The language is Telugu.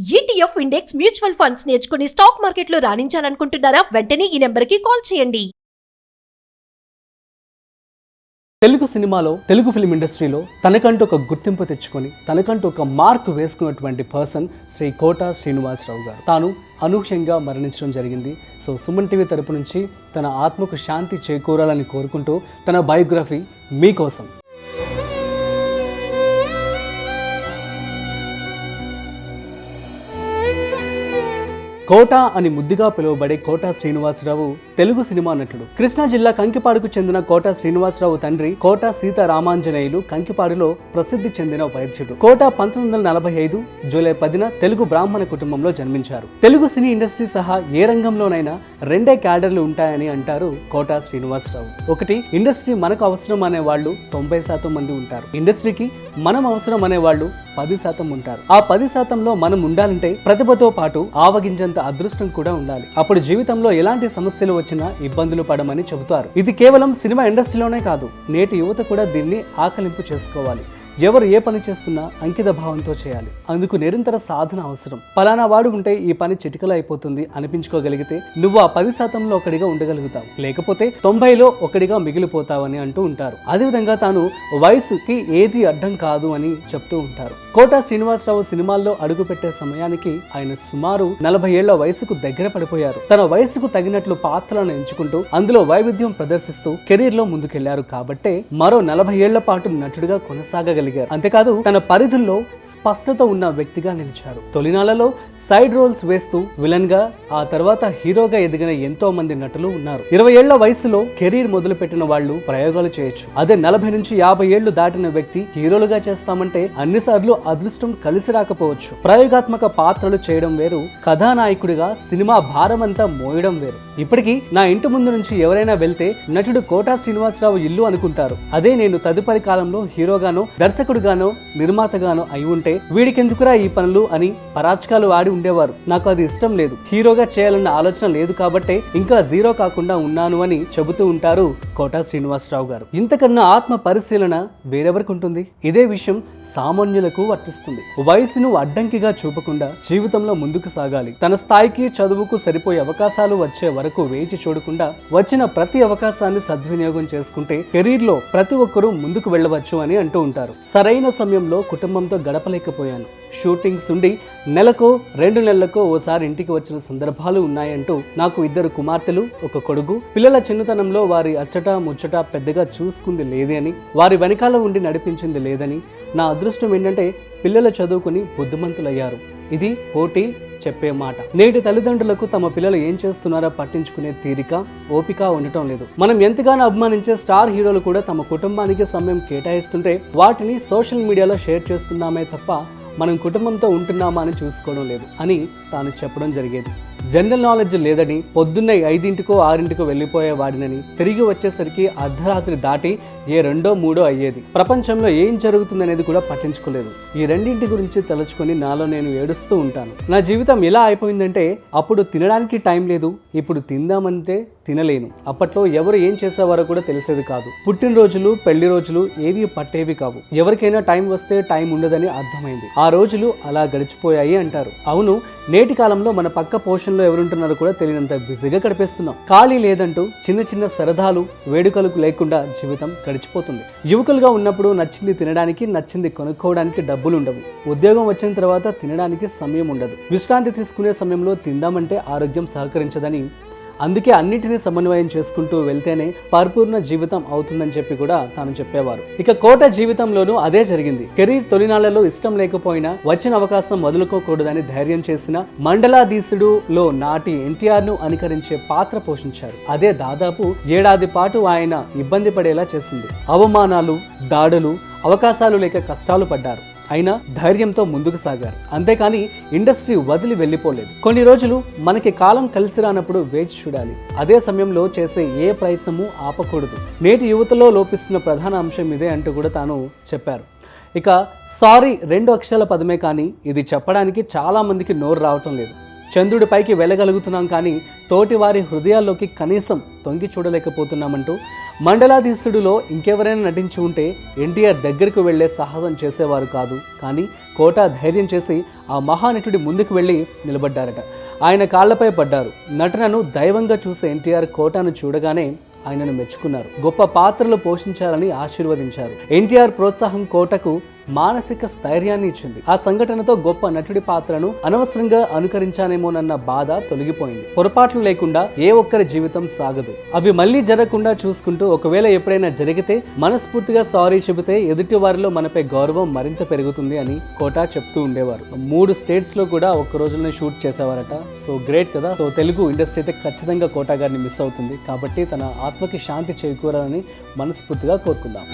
ETF ఇండెక్స్ మ్యూచువల్ ఫండ్స్ నేర్చుకుని స్టాక్ మార్కెట్లో రాణించాలనుకుంటున్నారా? వెంటనే ఈ నెంబర్కి కాల్ చేయండి. తెలుగు సినిమాలో, తెలుగు ఫిల్మ్ ఇండస్ట్రీలో తనకంటూ ఒక గుర్తింపు తెచ్చుకొని తనకంటూ ఒక మార్క్ వేసుకున్నటువంటి పర్సన్ శ్రీ కోట శ్రీనివాసరావు గారు. తాను అనూహ్యంగా మరణించడం జరిగింది. సో సుమన్ టీవీ తరపు నుంచి తన ఆత్మకు శాంతి చేకూరాలని కోరుకుంటూ తన బయోగ్రఫీ మీకోసం. కోట అని ముద్దుగా పిలువబడే కోట శ్రీనివాసరావు తెలుగు సినిమా నటుడు. కృష్ణా జిల్లా కంకిపాడుకు చెందిన కోట శ్రీనివాసరావు తండ్రి కోట సీతారామాంజనేయులు కంకిపాడులో ప్రసిద్ధి చెందిన వైద్యుడు. కోట 1945 జూలై 10న తెలుగు బ్రాహ్మణ కుటుంబంలో జన్మించారు. తెలుగు సినీ ఇండస్ట్రీ సహా ఏ రంగంలోనైనా రెండే క్యాడర్లు ఉంటాయని అంటారు కోట శ్రీనివాసరావు. ఒకటి, ఇండస్ట్రీ మనకు అవసరం అనే వాళ్ళు 90% మంది ఉంటారు. ఇండస్ట్రీకి మనం అవసరం అనే వాళ్ళు 10% ఉంటారు. ఆ 10%లో మనం ఉండాలంటే ప్రతిభతో పాటు ఆవగింజంత అదృష్టం కూడా ఉండాలి. అప్పుడు జీవితంలో ఎలాంటి సమస్యలు వచ్చినా ఇబ్బందులు పడమని చెబుతారు. ఇది కేవలం సినిమా ఇండస్ట్రీలోనే కాదు, నేటి యువత కూడా దీన్ని ఆకలింపు చేసుకోవాలి. ఎవరు ఏ పని చేస్తున్నా అంకిత భావంతో చేయాలి. అందుకు నిరంతర సాధన అవసరం. పలానా వాడు ఉంటే ఈ పని చిటికలో అయిపోతుంది అనిపించుకోగలిగితే నువ్వు ఆ 10%లో ఒకడిగా ఉండగలుగుతావు, లేకపోతే 90లో ఒకడిగా మిగిలిపోతావని అంటూ ఉంటారు. అదేవిధంగా తాను వయసుకి ఏది అడ్డం కాదు అని చెప్తూ ఉంటారు. కోట శ్రీనివాసరావు సినిమాల్లో అడుగుపెట్టే సమయానికి ఆయన సుమారు 40 ఏళ్ల వయసుకు దగ్గర పడిపోయారు. తన వయసుకు తగినట్లు పాత్రలను ఎంచుకుంటూ అందులో వైవిధ్యం ప్రదర్శిస్తూ కెరీర్ లో ముందుకెళ్లారు. కాబట్టే మరో 40 ఏళ్ల పాటు నటుడిగా కొనసాగగలిగారు. అంతేకాదు తన పరిధుల్లో స్పష్టత ఉన్న వ్యక్తిగా నిలిచారు. తొలినాళ్లలో సైడ్ రోల్స్ వేస్తూ విలన్ గా, ఆ తర్వాత హీరోగా ఎదిగిన ఎంతో మంది నటులు ఉన్నారు. 20 ఏళ్ల వయసులో కెరీర్ మొదలు పెట్టిన వాళ్ళు ప్రయోగాలు చేయొచ్చు. అదే 40 నుంచి 50 ఏళ్లు దాటిన వ్యక్తి హీరోలుగా చేస్తామంటే అన్నిసార్లు అదృష్టం కలిసి రాకపోవచ్చు. ప్రయోగాత్మక పాత్రలు చేయడం వేరు, కథానాయకుడిగా సినిమా భారమంతా మోయడం వేరు. ఇప్పటికీ నా ఇంటి ముందు నుంచి ఎవరైనా వెళ్తే నటుడు కోట శ్రీనివాసరావు ఇల్లు అనుకుంటారు. అదే నేను తదుపరి కాలంలో హీరోగానో, దర్శకుడిగానో, నిర్మాతగానో అయి ఉంటే వీడికెందుకురా ఈ పనులు అని పరాచకాలు ఆడి ఉండేవారు. నాకు అది ఇష్టం లేదు, హీరోగా చేయాలన్న ఆలోచన లేదు కాబట్టే ఇంకా జీరో కాకుండా ఉన్నాను అని చెబుతూ ఉంటారు కోట శ్రీనివాసరావు గారు. ఇంతకన్నా ఆత్మ పరిశీలన వేరెవరికి ఉంటుంది? ఇదే విషయం సామాన్యులకు వర్తిస్తుంది. వయసును అడ్డంకిగా చూపకుండా జీవితంలో ముందుకు సాగాలి. తన స్థాయికి, చదువుకు సరిపోయే అవకాశాలు వచ్చే వరకు వేచి చూడకుండా వచ్చిన ప్రతి అవకాశాన్ని సద్వినియోగం చేసుకుంటే కెరీర్ లో ప్రతి ఒక్కరూ ముందుకు వెళ్ళవచ్చు అని అంటూ ఉంటారు. సరైన సమయంలో కుటుంబంతో గడపలేకపోయాను. షూటింగ్స్ ఉండి నెలకో 2 నెలలకో ఓసారి ఇంటికి వచ్చిన సందర్భాలు ఉన్నాయంటూ నాకు 2 కుమార్తెలు, 1 కొడుకు. పిల్లల చిన్నతనంలో వారి అచ్చట ముచ్చట పెద్దగా చూసుకుంది లేదని, వారి వెనకాల ఉండి నడిపించింది లేదని. నా అదృష్టం ఏంటంటే పిల్లలు చదువుకుని బుద్ధిమంతులయ్యారు. ఇది పోటీ చెప్పే మాట. నేటి తల్లిదండ్రులకు తమ పిల్లలు ఏం చేస్తున్నారో పట్టించుకునే తీరిక, ఓపిక ఉండటం లేదు. మనం ఎంతగానో అభిమానించే స్టార్ హీరోలు కూడా తమ కుటుంబానికి సమయం కేటాయిస్తుంటే వాటిని సోషల్ మీడియాలో షేర్ చేస్తున్నామే తప్ప మనం కుటుంబంతో ఉంటున్నామా అని చూసుకోవడం లేదు అని తాను చెప్పడం జరిగేది. జనరల్ నాలెడ్జ్ లేదని పొద్దున్నే 5కో 6కో వెళ్ళిపోయేవాడినని, తిరిగి వచ్చేసరికి అర్ధరాత్రి దాటి ఏ 2, 3 అయ్యేది. ప్రపంచంలో ఏం జరుగుతుందనేది కూడా పట్టించుకోలేదు. ఈ రెండింటి గురించి తలుచుకొని నాలో నేను ఏడుస్తూ ఉంటాను. నా జీవితం ఎలా అయిపోయిందంటే అప్పుడు తినడానికి టైం లేదు, ఇప్పుడు తిందామంటే తినలేను. అప్పట్లో ఎవరు ఏం చేసేవారో కూడా తెలిసేది కాదు. పుట్టినరోజులు, పెళ్లి రోజులు ఏవి పట్టేవి కావు. ఎవరికైనా టైం వస్తే టైం ఉండదని అర్థమైంది. ఆ రోజులు అలా గడిచిపోయాయి అంటారు. అవును, నేటి కాలంలో మన పక్క పోషణలో ఎవరుంటున్నారో కూడా తెలియనంత బిజీగా గడిపేస్తున్నాం. ఖాళీ లేదంటూ చిన్న చిన్న సరదాలు, వేడుకలకు లేకుండా జీవితం గడిచిపోతుంది. యువకులుగా ఉన్నప్పుడు నచ్చింది తినడానికి, నచ్చింది కొనుక్కోవడానికి డబ్బులు ఉండవు. ఉద్యోగం వచ్చిన తర్వాత తినడానికి సమయం ఉండదు. విశ్రాంతి తీసుకునే సమయంలో తిందామంటే ఆరోగ్యం సహకరించదని, అందుకే అన్నిటినీ సమన్వయం చేసుకుంటూ వెళ్తేనే పరిపూర్ణ జీవితం అవుతుందని చెప్పి కూడా తాను చెప్పేవారు. ఇక కోట జీవితంలోనూ అదే జరిగింది. కెరీర్ తొలినాళ్లలో ఇష్టం లేకపోయినా వచ్చిన అవకాశం వదులుకోకూడదని ధైర్యం చేసిన మండలాధీశుడులో నాటి ఎన్టీఆర్ ను అనుకరించే పాత్ర పోషించారు. అదే దాదాపు 7 ఏడాది పాటు ఆయన ఇబ్బంది పడేలా చేసింది. అవమానాలు, దాడులు, అవకాశాలు లేక కష్టాలు పడ్డారు. అయినా ధైర్యంతో ముందుకు సాగారు. అంతేకాని ఇండస్ట్రీ వదిలి వెళ్ళిపోలేదు. కొన్ని రోజులు మనకి కాలం కలిసి రానప్పుడు వేచి చూడాలి. అదే సమయంలో చేసే ఏ ప్రయత్నము ఆపకూడదు. నేటి యువతలో లోపిస్తున్న ప్రధాన అంశం ఇదే అంటూ కూడా తాను చెప్పారు. ఇక సారీ 2 అక్షరాల పదమే కానీ ఇది చెప్పడానికి చాలా మందికి నోరు రావటం లేదు. చంద్రుడిపైకి వెళ్ళగలుగుతున్నాం కానీ తోటి వారి హృదయాల్లోకి కనీసం తొంగి చూడలేకపోతున్నామంటూ మండలాధీశుడులో ఇంకెవరైనా నటించి ఉంటే ఎన్టీఆర్ దగ్గరకు వెళ్లే సాహసం చేసేవారు కాదు. కానీ కోట ధైర్యం చేసి ఆ మహానటుడి ముందుకు వెళ్ళి నిలబడ్డారట. ఆయన కాళ్లపై పడ్డారు. నటనను దైవంగా చూసే ఎన్టీఆర్ కోటను చూడగానే ఆయనను మెచ్చుకున్నారు. గొప్ప పాత్రలు పోషించాలని ఆశీర్వదించారు. ఎన్టీఆర్ ప్రోత్సాహం కోటకు మానసిక స్థైర్యాన్ని ఇచ్చింది. ఆ సంఘటనతో గొప్ప నటుడి పాత్రను అనవసరంగా అనుకరించానేమోనన్న బాధ తొలగిపోయింది. పొరపాట్లు లేకుండా ఏ ఒక్కరి జీవితం సాగదు. అవి మళ్ళీ జరగకుండా చూసుకుంటూ ఒకవేళ ఎప్పుడైనా జరిగితే మనస్ఫూర్తిగా సారీ చెబితే ఎదుటి వారిలో మనపై గౌరవం మరింత పెరుగుతుంది అని కోట చెప్తూ ఉండేవారు. 3 స్టేట్స్ లో కూడా ఒక్క రోజులోనే షూట్ చేసేవారట. సో గ్రేట్ కదా. సో తెలుగు ఇండస్ట్రీ అయితే ఖచ్చితంగా కోట గారిని మిస్ అవుతుంది. కాబట్టి తన ఆత్మకి శాంతి చేకూరాలని మనస్ఫూర్తిగా కోరుకుందాం.